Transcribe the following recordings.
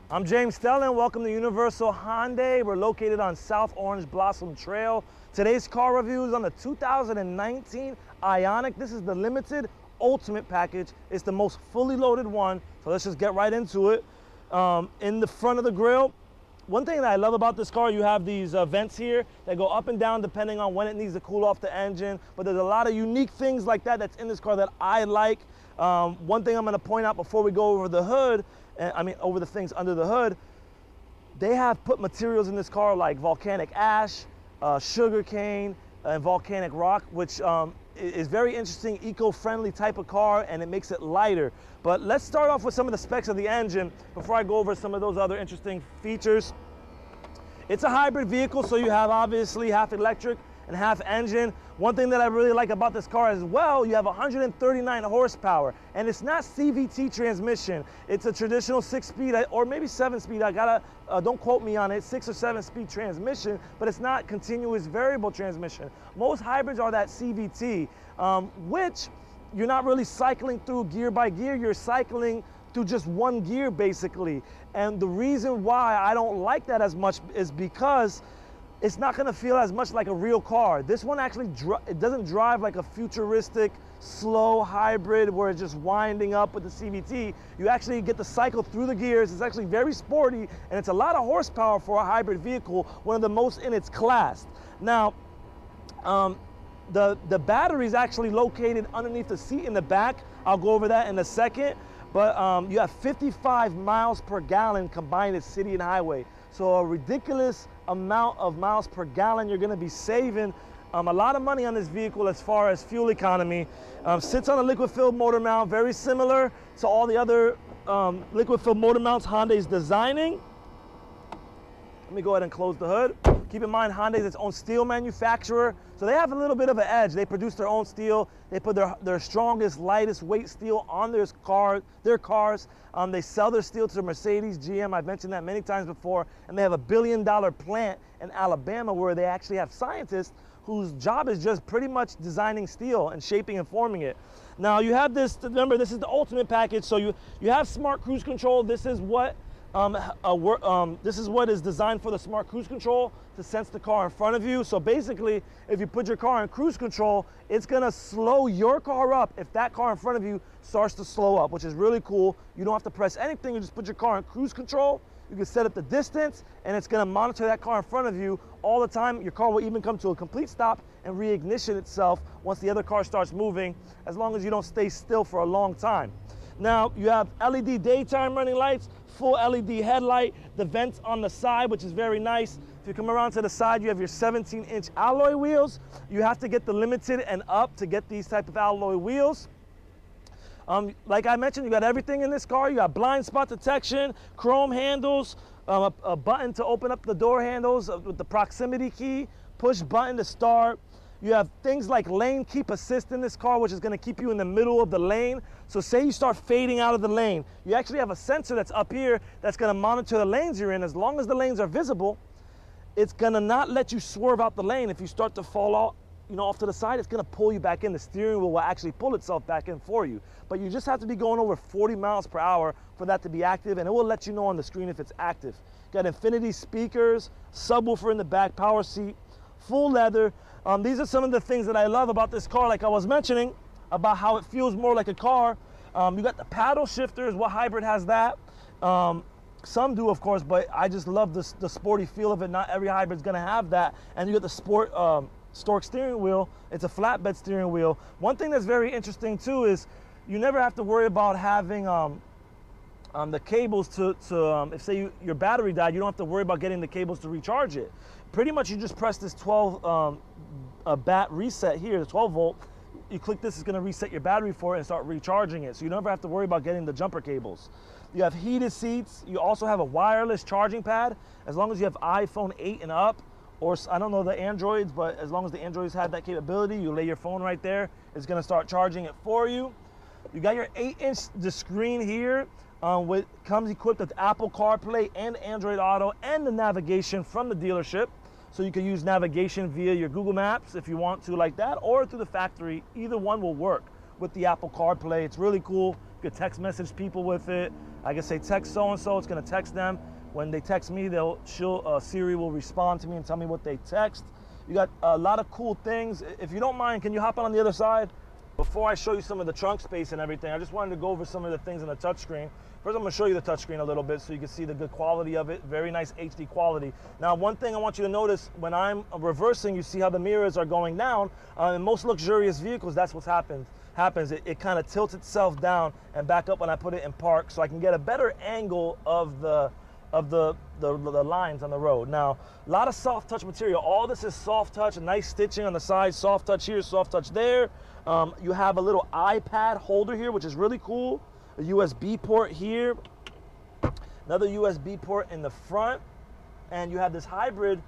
I'm James Stelling. Welcome to Universal Hyundai. We're located on South Orange Blossom Trail. Today's car review is on the 2019 Ioniq. This is the limited ultimate package. It's the most fully loaded one, so let's just get right into it. In the front of the grille, one thing that I love about this car, you have these vents here that go up and down depending on when it needs to cool off the engine, but there's a lot of unique things like that that's in this car that I like. One thing I'm going to point out before we go over the hood, over the things under the hood, they have put materials in this car like volcanic ash, sugar cane, and volcanic rock, which is very interesting, eco-friendly type of car, and it makes it lighter. But let's start off with some of the specs of the engine before I go over some of those other interesting features. It's a hybrid vehicle, so you have obviously half electric and half engine. One thing that I really like about this car as well, you have 139 horsepower, and it's not CVT transmission. It's a traditional 6-speed or maybe 7-speed. Don't quote me on it, 6 or 7-speed transmission, but it's not continuous variable transmission. Most hybrids are that CVT, which you're not really cycling through gear by gear. You're cycling through just one gear basically. And the reason why I don't like that as much is because it's not gonna feel as much like a real car. This one actually, it doesn't drive like a futuristic, slow hybrid where it's just winding up with the CVT. You actually get to cycle through the gears. It's actually very sporty, and it's a lot of horsepower for a hybrid vehicle, one of the most in its class. Now, the battery is actually located underneath the seat in the back. I'll go over that in a second, but you have 55 miles per gallon combined at city and highway. So a ridiculous amount of miles per gallon you're gonna be saving. A lot of money on this vehicle as far as fuel economy. Sits on a liquid filled motor mount, very similar to all the other liquid filled motor mounts Hyundai's designing. Let me go ahead and close the hood. Keep in mind, Hyundai is its own steel manufacturer, so they have a little bit of an edge. They produce their own steel. They put their strongest, lightest weight steel on their cars. They sell their steel to Mercedes, GM, I've mentioned that many times before, and they have a $1 billion plant in Alabama where they actually have scientists whose job is just pretty much designing steel and shaping and forming it. Now you have this, remember this is the ultimate package, so you have smart cruise control. This is what is designed for the smart cruise control to sense the car in front of you. So basically, if you put your car in cruise control, it's gonna slow your car up if that car in front of you starts to slow up, which is really cool. You don't have to press anything, you just put your car in cruise control. You can set up the distance, and it's gonna monitor that car in front of you all the time. Your car will even come to a complete stop and reignition itself once the other car starts moving, as long as you don't stay still for a long time. Now, you have LED daytime running lights, full LED headlight, the vents on the side, which is very nice. If you come around to the side, you have your 17-inch alloy wheels. You have to get the limited and up to get these type of alloy wheels. Like I mentioned, you got everything in this car. You got blind spot detection, chrome handles, a button to open up the door handles with the proximity key, push button to start. You have things like lane keep assist in this car, which is gonna keep you in the middle of the lane. So say you start fading out of the lane, you actually have a sensor that's up here that's gonna monitor the lanes you're in. As long as the lanes are visible, it's gonna not let you swerve out the lane. If you start to fall out, off to the side, it's gonna pull you back in. The steering wheel will actually pull itself back in for you. But you just have to be going over 40 miles per hour for that to be active, and it will let you know on the screen if it's active. Got infinity speakers, subwoofer in the back, power seat, full leather. These are some of the things that I love about this car, like I was mentioning, about how it feels more like a car. You got the paddle shifters. What hybrid has that? Some do, of course, but I just love the sporty feel of it. Not every hybrid's gonna have that. And you got the Stork steering wheel. It's a flatbed steering wheel. One thing that's very interesting too is you never have to worry about having the cables if say your battery died, you don't have to worry about getting the cables to recharge it. Pretty much you just press this 12 bat reset here, the 12 volt. You click this, it's gonna reset your battery for it and start recharging it. So you never have to worry about getting the jumper cables. You have heated seats. You also have a wireless charging pad. As long as you have iPhone 8 and up, or I don't know the Androids, but as long as the Androids have that capability, you lay your phone right there, it's gonna start charging it for you. You got your 8-inch screen here, comes equipped with Apple CarPlay and Android Auto and the navigation from the dealership. So you can use navigation via your Google Maps if you want to like that, or through the factory. Either one will work with the Apple CarPlay. It's really cool. You can text message people with it. I can say text so-and-so, it's gonna text them. When they text me, Siri will respond to me and tell me what they text. You got a lot of cool things. If you don't mind, can you hop on the other side? Before I show you some of the trunk space and everything, I just wanted to go over some of the things on the touchscreen. First, I'm gonna show you the touchscreen a little bit so you can see the good quality of it. Very nice HD quality. Now, one thing I want you to notice, when I'm reversing, you see how the mirrors are going down. In most luxurious vehicles, that's what happens. It kind of tilts itself down and back up when I put it in park, so I can get a better angle of the lines on the road. Now, a lot of soft touch material. All this is soft touch, nice stitching on the side, soft touch here, soft touch there. You have a little iPad holder here, which is really cool. A USB port here, another USB port in the front, and you have this hybrid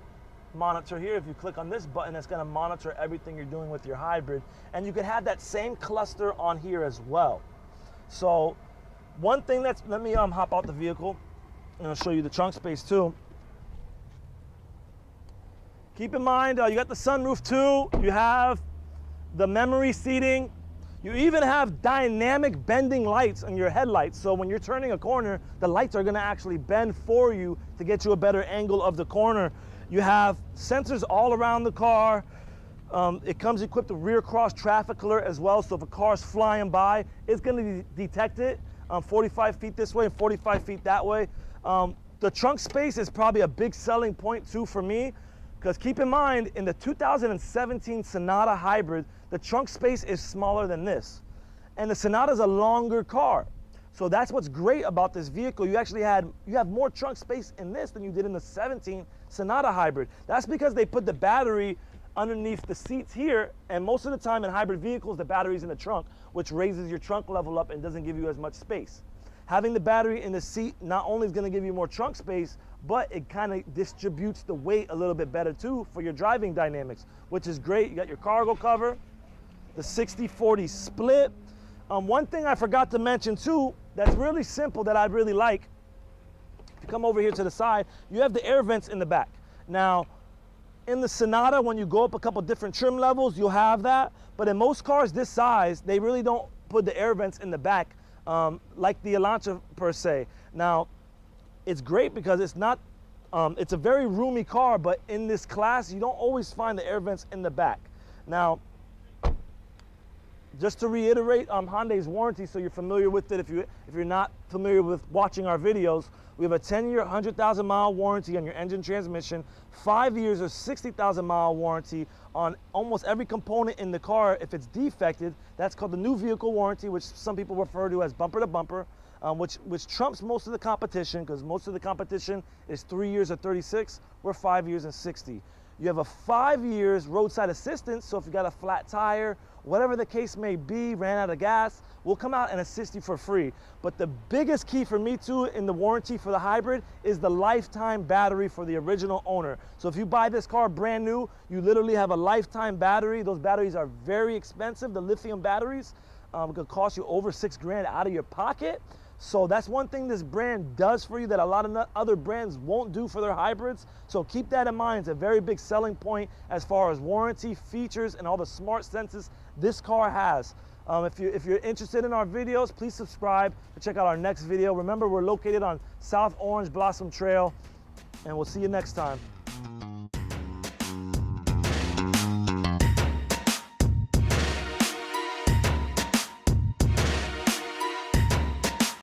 monitor here. If you click on this button, it's going to monitor everything you're doing with your hybrid, and you can have that same cluster on here as well. So one thing that's, let me hop out the vehicle and I'll show you the trunk space too. Keep in mind, you got the sunroof too. You have the memory seating. You even have dynamic bending lights on your headlights. So when you're turning a corner, the lights are gonna actually bend for you to get you a better angle of the corner. You have sensors all around the car. It comes equipped with rear cross traffic alert as well. So if a car's flying by, it's gonna detect it 45 feet this way and 45 feet that way. The trunk space is probably a big selling point too for me, because keep in mind, in the 2017 Sonata Hybrid, the trunk space is smaller than this. And the Sonata is a longer car. So that's what's great about this vehicle. You have more trunk space in this than you did in the 17 Sonata Hybrid. That's because they put the battery underneath the seats here, and most of the time in hybrid vehicles, the battery's in the trunk, which raises your trunk level up and doesn't give you as much space. Having the battery in the seat not only is gonna give you more trunk space, but it kind of distributes the weight a little bit better too for your driving dynamics, which is great. You got your cargo cover, the 60-40 split. One thing I forgot to mention too, that's really simple that I'd really like, if you come over here to the side, you have the air vents in the back. Now, in the Sonata, when you go up a couple different trim levels, you'll have that, but in most cars this size, they really don't put the air vents in the back like the Elantra per se. Now, it's great because it's not, it's a very roomy car, but in this class, you don't always find the air vents in the back. Now, just to reiterate Hyundai's warranty, so you're familiar with it. If you're not familiar with watching our videos, we have a 10-year, 100,000-mile warranty on your engine transmission, 5 years or 60,000-mile warranty on almost every component in the car if it's defected. That's called the new vehicle warranty, which some people refer to as bumper to bumper, which trumps most of the competition, because most of the competition is 3 years or 36. We're 5 years and 60. You have a 5 years roadside assistance, so if you got a flat tire, whatever the case may be, ran out of gas, we'll come out and assist you for free. But the biggest key for me too in the warranty for the hybrid is the lifetime battery for the original owner. So if you buy this car brand new, you literally have a lifetime battery. Those batteries are very expensive. The lithium batteries could cost you over $6 grand out of your pocket. So that's one thing this brand does for you that a lot of other brands won't do for their hybrids. So keep that in mind. It's a very big selling point as far as warranty, features, and all the smart senses this car has. If you're interested in our videos, please subscribe to check out our next video. Remember, we're located on South Orange Blossom Trail, and we'll see you next time.